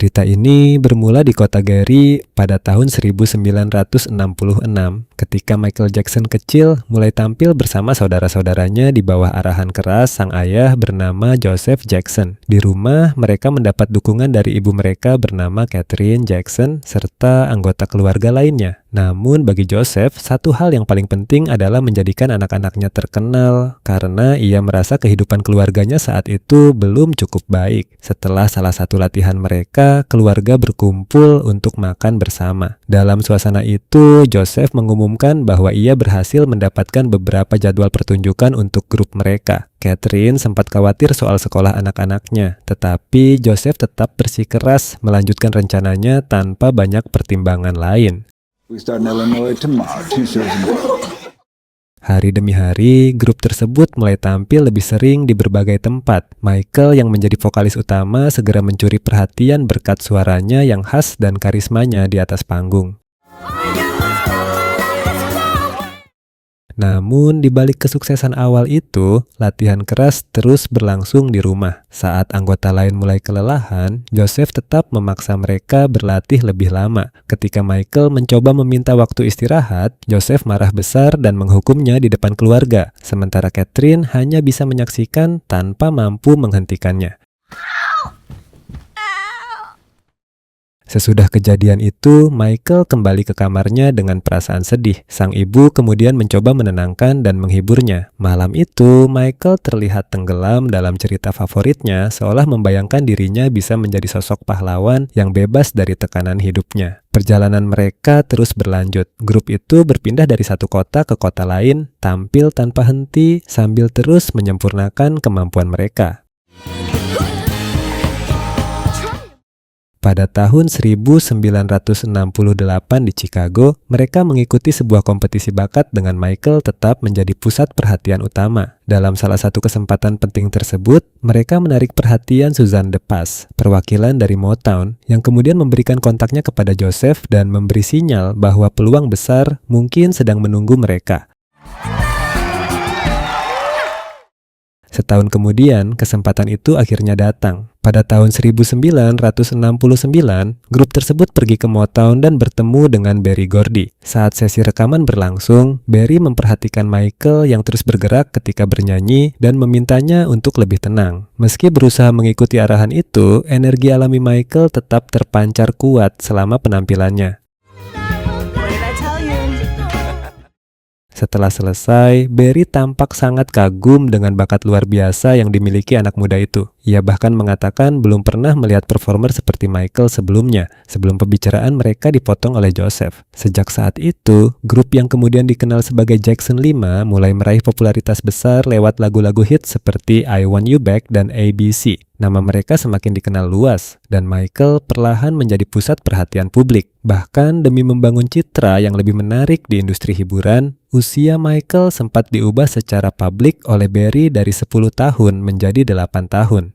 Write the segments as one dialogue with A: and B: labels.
A: Cerita ini bermula di kota Gary pada tahun 1966 ketika Michael Jackson kecil mulai tampil bersama saudara-saudaranya di bawah arahan keras sang ayah bernama Joseph Jackson. Di rumah, mereka mendapat dukungan dari ibu mereka bernama Catherine Jackson serta anggota keluarga lainnya. Namun bagi Joseph, satu hal yang paling penting adalah menjadikan anak-anaknya terkenal karena ia merasa kehidupan keluarganya saat itu belum cukup baik. Setelah salah satu latihan mereka, keluarga berkumpul untuk makan bersama. Dalam suasana itu, Joseph mengumumkan bahwa ia berhasil mendapatkan beberapa jadwal pertunjukan untuk grup mereka. Catherine sempat khawatir soal sekolah anak-anaknya, tetapi Joseph tetap bersikeras melanjutkan rencananya tanpa banyak pertimbangan lain. Hari demi hari, grup tersebut mulai tampil lebih sering di berbagai tempat. Michael yang menjadi vokalis utama segera mencuri perhatian berkat suaranya yang khas dan karismanya di atas panggung. Namun, di balik kesuksesan awal itu, latihan keras terus berlangsung di rumah. Saat anggota lain mulai kelelahan, Joseph tetap memaksa mereka berlatih lebih lama. Ketika Michael mencoba meminta waktu istirahat, Joseph marah besar dan menghukumnya di depan keluarga, sementara Catherine hanya bisa menyaksikan tanpa mampu menghentikannya. Sesudah kejadian itu, Michael kembali ke kamarnya dengan perasaan sedih. Sang ibu kemudian mencoba menenangkan dan menghiburnya. Malam itu, Michael terlihat tenggelam dalam cerita favoritnya, seolah membayangkan dirinya bisa menjadi sosok pahlawan yang bebas dari tekanan hidupnya. Perjalanan mereka terus berlanjut. Grup itu berpindah dari satu kota ke kota lain, tampil tanpa henti sambil terus menyempurnakan kemampuan mereka. Pada tahun 1968 di Chicago, mereka mengikuti sebuah kompetisi bakat dengan Michael tetap menjadi pusat perhatian utama. Dalam salah satu kesempatan penting tersebut, mereka menarik perhatian Suzanne DePass, perwakilan dari Motown, yang kemudian memberikan kontaknya kepada Joseph dan memberi sinyal bahwa peluang besar mungkin sedang menunggu mereka. Setahun kemudian, kesempatan itu akhirnya datang. Pada tahun 1969, grup tersebut pergi ke Motown dan bertemu dengan Berry Gordy. Saat sesi rekaman berlangsung, Berry memperhatikan Michael yang terus bergerak ketika bernyanyi dan memintanya untuk lebih tenang. Meski berusaha mengikuti arahan itu, energi alami Michael tetap terpancar kuat selama penampilannya. Setelah selesai, Berry tampak sangat kagum dengan bakat luar biasa yang dimiliki anak muda itu. Ia bahkan mengatakan belum pernah melihat performer seperti Michael sebelumnya, sebelum pembicaraan mereka dipotong oleh Joseph. Sejak saat itu, grup yang kemudian dikenal sebagai Jackson 5 mulai meraih popularitas besar lewat lagu-lagu hits seperti I Want You Back dan ABC. Nama mereka semakin dikenal luas, dan Michael perlahan menjadi pusat perhatian publik. Bahkan demi membangun citra yang lebih menarik di industri hiburan, usia Michael sempat diubah secara publik oleh Berry dari 10 tahun menjadi 8 tahun.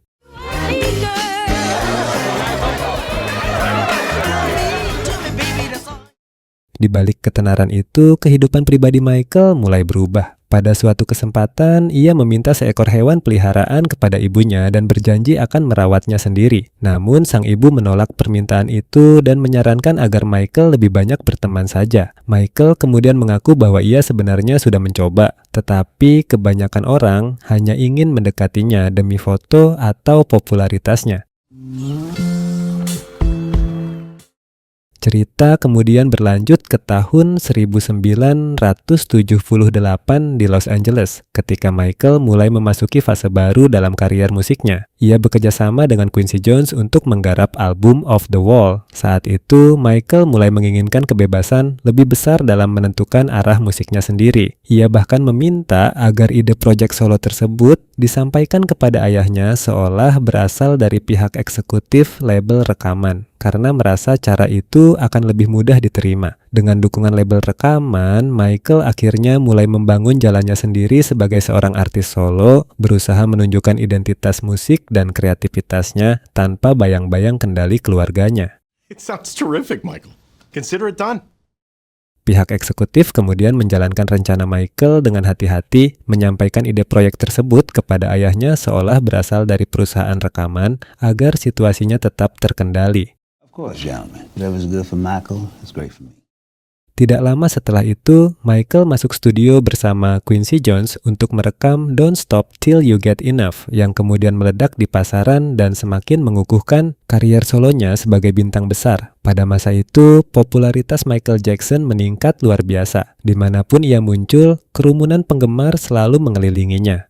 A: Di balik ketenaran itu, kehidupan pribadi Michael mulai berubah. Pada suatu kesempatan, ia meminta seekor hewan peliharaan kepada ibunya dan berjanji akan merawatnya sendiri. Namun, sang ibu menolak permintaan itu dan menyarankan agar Michael lebih banyak berteman saja. Michael kemudian mengaku bahwa ia sebenarnya sudah mencoba, tetapi kebanyakan orang hanya ingin mendekatinya demi foto atau popularitasnya. Cerita kemudian berlanjut ke tahun 1978 di Los Angeles, ketika Michael mulai memasuki fase baru dalam karier musiknya. Ia bekerja sama dengan Quincy Jones untuk menggarap album Off the Wall. Saat itu, Michael mulai menginginkan kebebasan lebih besar dalam menentukan arah musiknya sendiri. Ia bahkan meminta agar ide proyek solo tersebut disampaikan kepada ayahnya seolah berasal dari pihak eksekutif label rekaman, karena merasa cara itu akan lebih mudah diterima. Dengan dukungan label rekaman, Michael akhirnya mulai membangun jalannya sendiri sebagai seorang artis solo, berusaha menunjukkan identitas musik dan kreativitasnya tanpa bayang-bayang kendali keluarganya.
B: It sounds terrific, Michael. Consider it done.
A: Pihak eksekutif kemudian menjalankan rencana Michael dengan hati-hati, menyampaikan ide proyek tersebut kepada ayahnya seolah berasal dari perusahaan rekaman agar situasinya tetap terkendali.
C: course, gentlemen. Whatever's good for Michael is great for me.
A: Tidak lama setelah itu, Michael masuk studio bersama Quincy Jones untuk merekam Don't Stop Till You Get Enough yang kemudian meledak di pasaran dan semakin mengukuhkan karier solonya sebagai bintang besar. Pada masa itu, popularitas Michael Jackson meningkat luar biasa. Dimanapun ia muncul, kerumunan penggemar selalu mengelilinginya.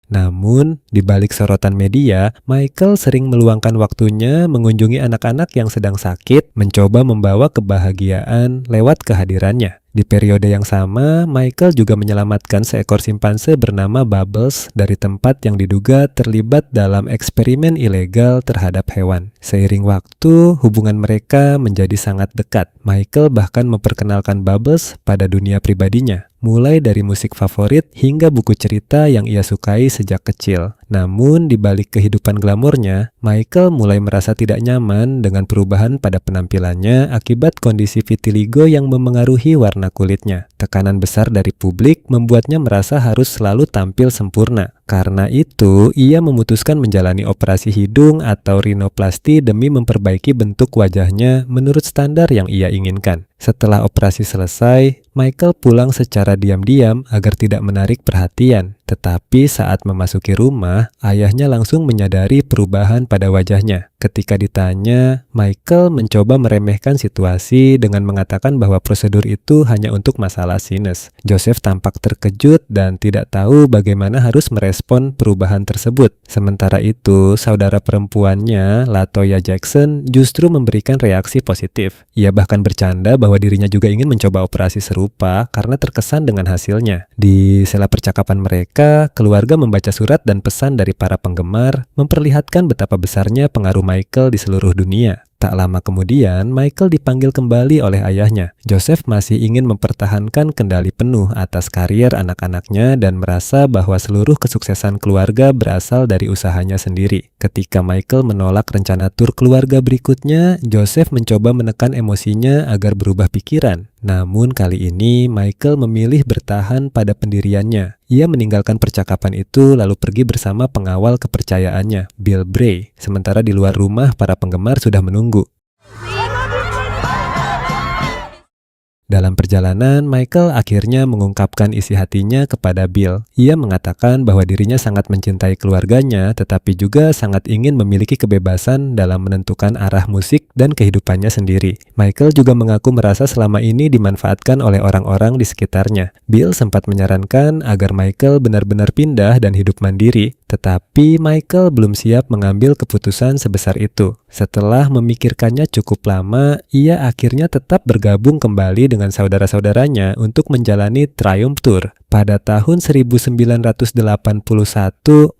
A: Namun, di balik sorotan media, Michael sering meluangkan waktunya mengunjungi anak-anak yang sedang sakit, mencoba membawa kebahagiaan lewat kehadirannya. Di periode yang sama, Michael juga menyelamatkan seekor simpanse bernama Bubbles dari tempat yang diduga terlibat dalam eksperimen ilegal terhadap hewan. Seiring waktu, hubungan mereka menjadi sangat dekat. Michael bahkan memperkenalkan Bubbles pada dunia pribadinya, mulai dari musik favorit hingga buku cerita yang ia sukai sejak kecil. Namun, di balik kehidupan glamornya, Michael mulai merasa tidak nyaman dengan perubahan pada penampilannya akibat kondisi vitiligo yang memengaruhi warna kulitnya. Tekanan besar dari publik membuatnya merasa harus selalu tampil sempurna. Karena itu, ia memutuskan menjalani operasi hidung atau rinoplasti demi memperbaiki bentuk wajahnya menurut standar yang ia inginkan. Setelah operasi selesai, Michael pulang secara diam-diam agar tidak menarik perhatian. Tetapi saat memasuki rumah, ayahnya langsung menyadari perubahan pada wajahnya. Ketika ditanya, Michael mencoba meremehkan situasi dengan mengatakan bahwa prosedur itu hanya untuk masalah sinus. Joseph tampak terkejut dan tidak tahu bagaimana harus merespon perubahan tersebut. Sementara itu, saudara perempuannya, LaToya Jackson, justru memberikan reaksi positif. Ia bahkan bercanda bahwa dirinya juga ingin mencoba operasi serupa karena terkesan dengan hasilnya. Di sela percakapan mereka, keluarga membaca surat dan pesan dari para penggemar memperlihatkan betapa besarnya pengaruh Michael di seluruh dunia. Tak lama kemudian, Michael dipanggil kembali oleh ayahnya. Joseph masih ingin mempertahankan kendali penuh atas karier anak-anaknya dan merasa bahwa seluruh kesuksesan keluarga berasal dari usahanya sendiri. Ketika Michael menolak rencana tur keluarga berikutnya, Joseph mencoba menekan emosinya agar berubah pikiran. Namun kali ini, Michael memilih bertahan pada pendiriannya. Ia meninggalkan percakapan itu lalu pergi bersama pengawal kepercayaannya, Bill Bray. Sementara di luar rumah, para penggemar sudah menunggu. Dalam perjalanan, Michael akhirnya mengungkapkan isi hatinya kepada Bill. Ia mengatakan bahwa dirinya sangat mencintai keluarganya, tetapi juga sangat ingin memiliki kebebasan dalam menentukan arah musik dan kehidupannya sendiri. Michael juga mengaku merasa selama ini dimanfaatkan oleh orang-orang di sekitarnya. Bill sempat menyarankan agar Michael benar-benar pindah dan hidup mandiri, tetapi Michael belum siap mengambil keputusan sebesar itu. Setelah memikirkannya cukup lama, ia akhirnya tetap bergabung kembali dengan saudara-saudaranya untuk menjalani Triumph Tour. Pada tahun 1981,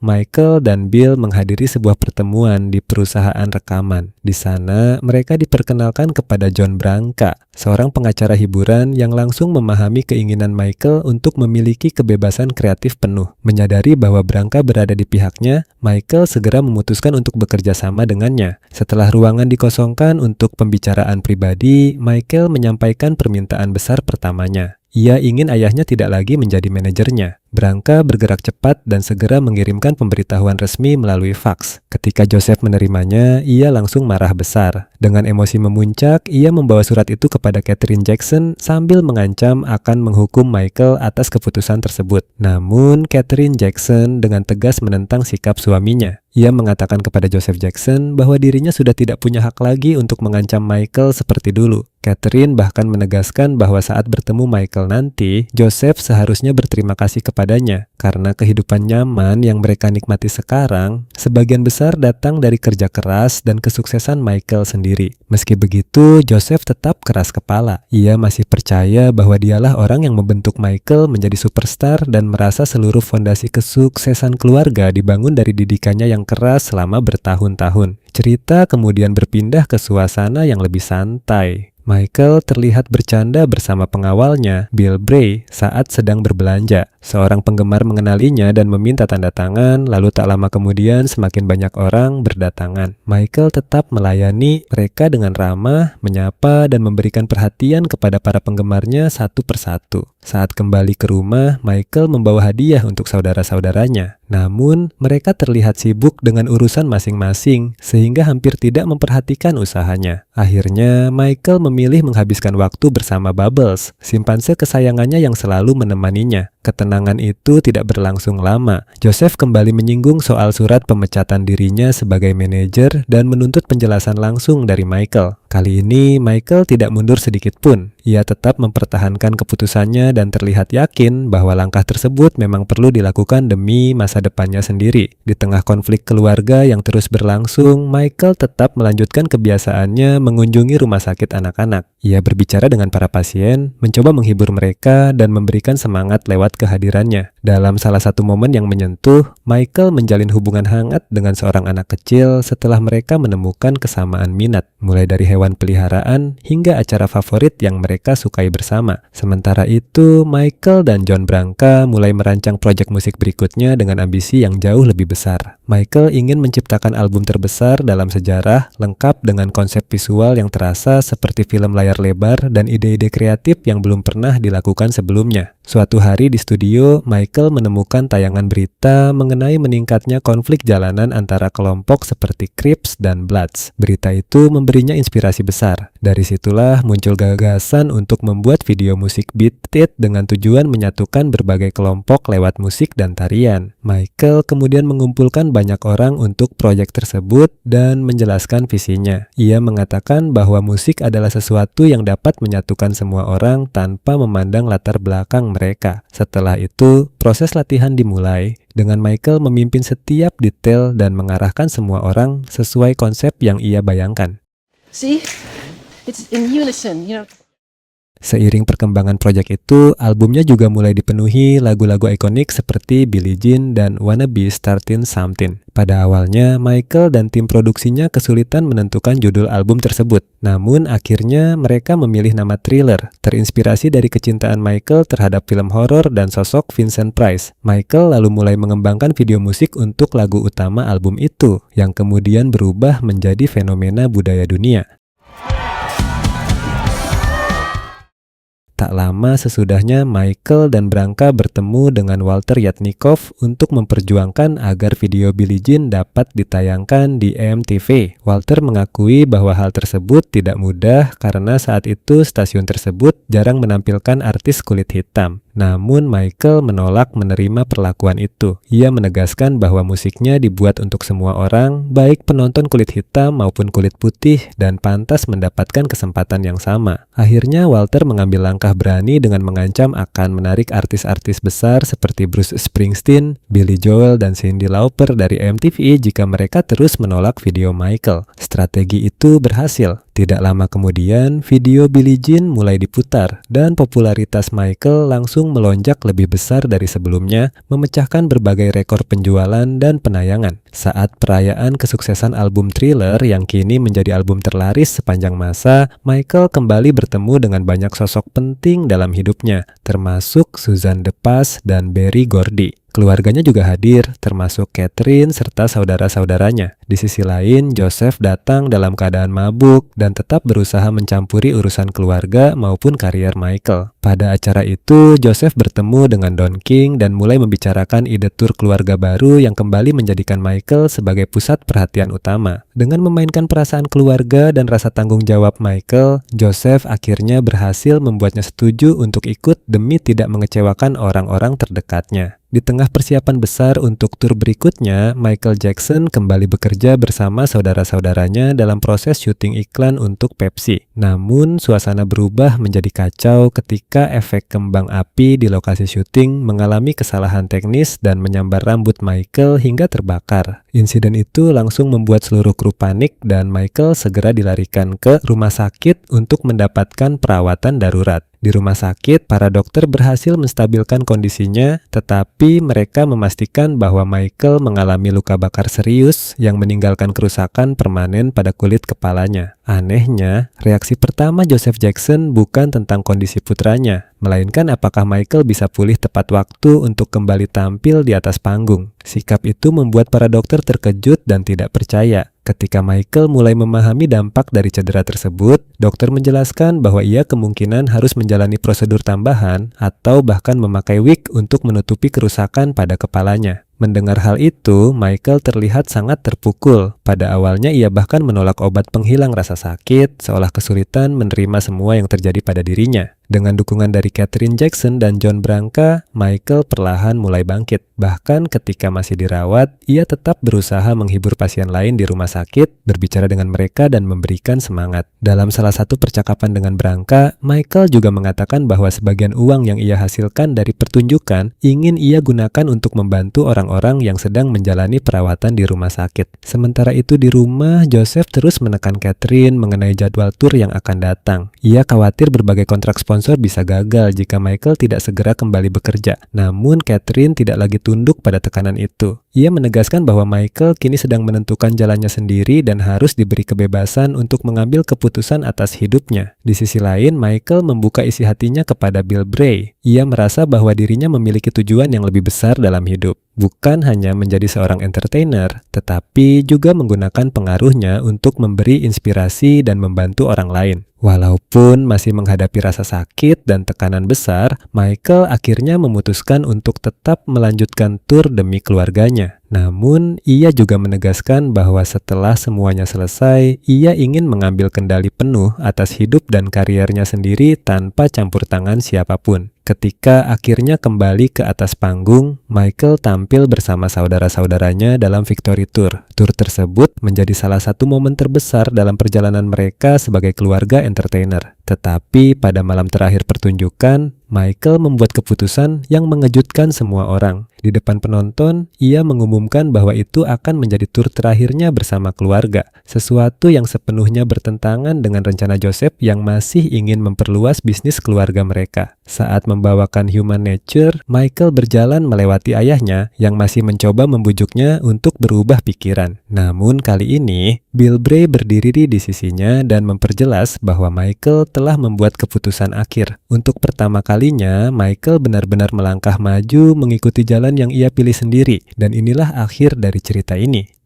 A: Michael dan Bill menghadiri sebuah pertemuan di perusahaan rekaman. Di sana, mereka diperkenalkan kepada John Branca, seorang pengacara hiburan yang langsung memahami keinginan Michael untuk memiliki kebebasan kreatif penuh. Menyadari bahwa Branca berada di pihaknya, Michael segera memutuskan untuk bekerja sama dengannya. Setelah ruangan dikosongkan untuk pembicaraan pribadi, Michael menyampaikan permintaan besar pertamanya. Ia ingin ayahnya tidak lagi menjadi manajernya. Branca bergerak cepat dan segera mengirimkan pemberitahuan resmi melalui faks. Ketika Joseph menerimanya, ia langsung marah besar. Dengan emosi memuncak, ia membawa surat itu kepada Catherine Jackson sambil mengancam akan menghukum Michael atas keputusan tersebut. Namun, Catherine Jackson dengan tegas menentang sikap suaminya. Ia mengatakan kepada Joseph Jackson bahwa dirinya sudah tidak punya hak lagi untuk mengancam Michael seperti dulu. Catherine bahkan menegaskan bahwa saat bertemu Michael nanti, Joseph seharusnya berterima kasih kepadanya karena kehidupan nyaman yang mereka nikmati sekarang sebagian besar datang dari kerja keras dan kesuksesan Michael sendiri. Meski begitu, Joseph tetap keras kepala. Ia masih percaya bahwa dialah orang yang membentuk Michael menjadi superstar dan merasa seluruh fondasi kesuksesan keluarga dibangun dari didikannya yang keras selama bertahun-tahun. Cerita kemudian berpindah ke suasana yang lebih santai. Michael terlihat bercanda bersama pengawalnya, Bill Bray, saat sedang berbelanja. Seorang penggemar mengenalinya dan meminta tanda tangan, lalu tak lama kemudian semakin banyak orang berdatangan. Michael tetap melayani mereka dengan ramah, menyapa, dan memberikan perhatian kepada para penggemarnya satu persatu. Saat kembali ke rumah, Michael membawa hadiah untuk saudara-saudaranya. Namun, mereka terlihat sibuk dengan urusan masing-masing sehingga hampir tidak memperhatikan usahanya. Akhirnya, Michael memilih menghabiskan waktu bersama Bubbles, simpanse kesayangannya yang selalu menemaninya. Ketenangan itu tidak berlangsung lama. Joseph kembali menyinggung soal surat pemecatan dirinya sebagai manajer dan menuntut penjelasan langsung dari Michael. Kali ini, Michael tidak mundur sedikit pun. Ia tetap mempertahankan keputusannya dan terlihat yakin bahwa langkah tersebut memang perlu dilakukan demi masa depannya sendiri. Di tengah konflik keluarga yang terus berlangsung, Michael tetap melanjutkan kebiasaannya mengunjungi rumah sakit anak-anak. Ia berbicara dengan para pasien, mencoba menghibur mereka, dan memberikan semangat lewat kehadirannya. Dalam salah satu momen yang menyentuh, Michael menjalin hubungan hangat dengan seorang anak kecil setelah mereka menemukan kesamaan minat, mulai dari hewan peliharaan hingga acara favorit yang mereka sukai bersama. Sementara itu, Michael dan John Branca mulai merancang proyek musik berikutnya dengan ambisi yang jauh lebih besar. Michael ingin menciptakan album terbesar dalam sejarah, lengkap dengan konsep visual yang terasa seperti film layar lebar dan ide-ide kreatif yang belum pernah dilakukan sebelumnya. Suatu hari di studio, Michael menemukan tayangan berita mengenai meningkatnya konflik jalanan antara kelompok seperti Crips dan Bloods. Berita itu memberinya inspirasi besar. Dari situlah muncul gagasan untuk membuat video musik Beat It dengan tujuan menyatukan berbagai kelompok lewat musik dan tarian. Michael kemudian mengumpulkan banyak orang untuk proyek tersebut dan menjelaskan visinya. Ia mengatakan bahwa musik adalah sesuatu yang dapat menyatukan semua orang tanpa memandang latar belakang mereka. Setelah itu, proses latihan dimulai dengan Michael memimpin setiap detail dan mengarahkan semua orang sesuai konsep yang ia bayangkan.
D: See? It's in unison,
A: Seiring perkembangan proyek itu, albumnya juga mulai dipenuhi lagu-lagu ikonik seperti Billie Jean dan Wanna Be Startin' Somethin'. Pada awalnya, Michael dan tim produksinya kesulitan menentukan judul album tersebut. Namun, akhirnya mereka memilih nama Thriller, terinspirasi dari kecintaan Michael terhadap film horor dan sosok Vincent Price. Michael lalu mulai mengembangkan video musik untuk lagu utama album itu, yang kemudian berubah menjadi fenomena budaya dunia. Tak lama sesudahnya, Michael dan Branca bertemu dengan Walter Yatnikov untuk memperjuangkan agar video Billie Jean dapat ditayangkan di MTV. Walter mengakui bahwa hal tersebut tidak mudah karena saat itu stasiun tersebut jarang menampilkan artis kulit hitam. Namun Michael menolak menerima perlakuan itu. Ia menegaskan bahwa musiknya dibuat untuk semua orang, baik penonton kulit hitam maupun kulit putih, dan pantas mendapatkan kesempatan yang sama. Akhirnya Walter mengambil langkah berani dengan mengancam akan menarik artis-artis besar seperti Bruce Springsteen, Billy Joel, dan Cyndi Lauper dari MTV jika mereka terus menolak video Michael. Strategi itu berhasil. Tidak lama kemudian, video Billie Jean mulai diputar dan popularitas Michael langsung melonjak lebih besar dari sebelumnya, memecahkan berbagai rekor penjualan dan penayangan. Saat perayaan kesuksesan album Thriller yang kini menjadi album terlaris sepanjang masa, Michael kembali bertemu dengan banyak sosok penting dalam hidupnya, termasuk Suzanne DePass dan Berry Gordy. Keluarganya juga hadir, termasuk Catherine serta saudara-saudaranya. Di sisi lain, Joseph datang dalam keadaan mabuk dan tetap berusaha mencampuri urusan keluarga maupun karier Michael. Pada acara itu, Joseph bertemu dengan Don King dan mulai membicarakan ide tur keluarga baru yang kembali menjadikan Michael sebagai pusat perhatian utama. Dengan memainkan perasaan keluarga dan rasa tanggung jawab Michael, Joseph akhirnya berhasil membuatnya setuju untuk ikut demi tidak mengecewakan orang-orang terdekatnya. Di tengah persiapan besar untuk tur berikutnya, Michael Jackson kembali bekerja bersama saudara-saudaranya dalam proses syuting iklan untuk Pepsi. Namun, suasana berubah menjadi kacau ketika efek kembang api di lokasi syuting mengalami kesalahan teknis dan menyambar rambut Michael hingga terbakar. Insiden itu langsung membuat seluruh kru panik dan Michael segera dilarikan ke rumah sakit untuk mendapatkan perawatan darurat. Di rumah sakit, para dokter berhasil menstabilkan kondisinya, tetapi mereka memastikan bahwa Michael mengalami luka bakar serius yang meninggalkan kerusakan permanen pada kulit kepalanya. Anehnya, reaksi pertama Joseph Jackson bukan tentang kondisi putranya, melainkan apakah Michael bisa pulih tepat waktu untuk kembali tampil di atas panggung. Sikap itu membuat para dokter terkejut dan tidak percaya. Ketika Michael mulai memahami dampak dari cedera tersebut, dokter menjelaskan bahwa ia kemungkinan harus menjalani prosedur tambahan atau bahkan memakai wig untuk menutupi kerusakan pada kepalanya. Mendengar hal itu, Michael terlihat sangat terpukul. Pada awalnya ia bahkan menolak obat penghilang rasa sakit, seolah kesulitan menerima semua yang terjadi pada dirinya. Dengan dukungan dari Catherine Jackson dan John Branca, Michael perlahan mulai bangkit. Bahkan ketika masih dirawat, ia tetap berusaha menghibur pasien lain di rumah sakit, berbicara dengan mereka dan memberikan semangat. Dalam salah satu percakapan dengan Branca, Michael juga mengatakan bahwa sebagian uang yang ia hasilkan dari pertunjukan ingin ia gunakan untuk membantu orang-orang yang sedang menjalani perawatan di rumah sakit. Sementara itu di rumah, Joseph terus menekan Catherine mengenai jadwal tur yang akan datang. Ia khawatir berbagai kontrak sponsor bisa gagal jika Michael tidak segera kembali bekerja. Namun Catherine tidak lagi tunduk pada tekanan itu. Ia menegaskan bahwa Michael kini sedang menentukan jalannya sendiri dan harus diberi kebebasan untuk mengambil keputusan atas hidupnya. Di sisi lain, Michael membuka isi hatinya kepada Bill Bray. Ia merasa bahwa dirinya memiliki tujuan yang lebih besar dalam hidup. Bukan hanya menjadi seorang entertainer, tetapi juga menggunakan pengaruhnya untuk memberi inspirasi dan membantu orang lain. Walaupun masih menghadapi rasa sakit dan tekanan besar, Michael akhirnya memutuskan untuk tetap melanjutkan tur demi keluarganya. Namun, ia juga menegaskan bahwa setelah semuanya selesai, ia ingin mengambil kendali penuh atas hidup dan kariernya sendiri tanpa campur tangan siapapun. Ketika akhirnya kembali ke atas panggung, Michael tampil bersama saudara-saudaranya dalam Victory Tour. Tour tersebut menjadi salah satu momen terbesar dalam perjalanan mereka sebagai keluarga entertainer. Tetapi pada malam terakhir pertunjukan, Michael membuat keputusan yang mengejutkan semua orang. Di depan penonton, ia mengumumkan bahwa itu akan menjadi tur terakhirnya bersama keluarga. Sesuatu yang sepenuhnya bertentangan dengan rencana Joseph yang masih ingin memperluas bisnis keluarga mereka. Saat membawakan Human Nature, Michael berjalan melewati ayahnya yang masih mencoba membujuknya untuk berubah pikiran. Namun kali ini, Bill Bray berdiri di sisinya dan memperjelas bahwa Michael telah membuat keputusan akhir. Untuk pertama kalinya, Michael benar-benar melangkah maju mengikuti jalan yang ia pilih sendiri. Dan inilah akhir dari cerita ini.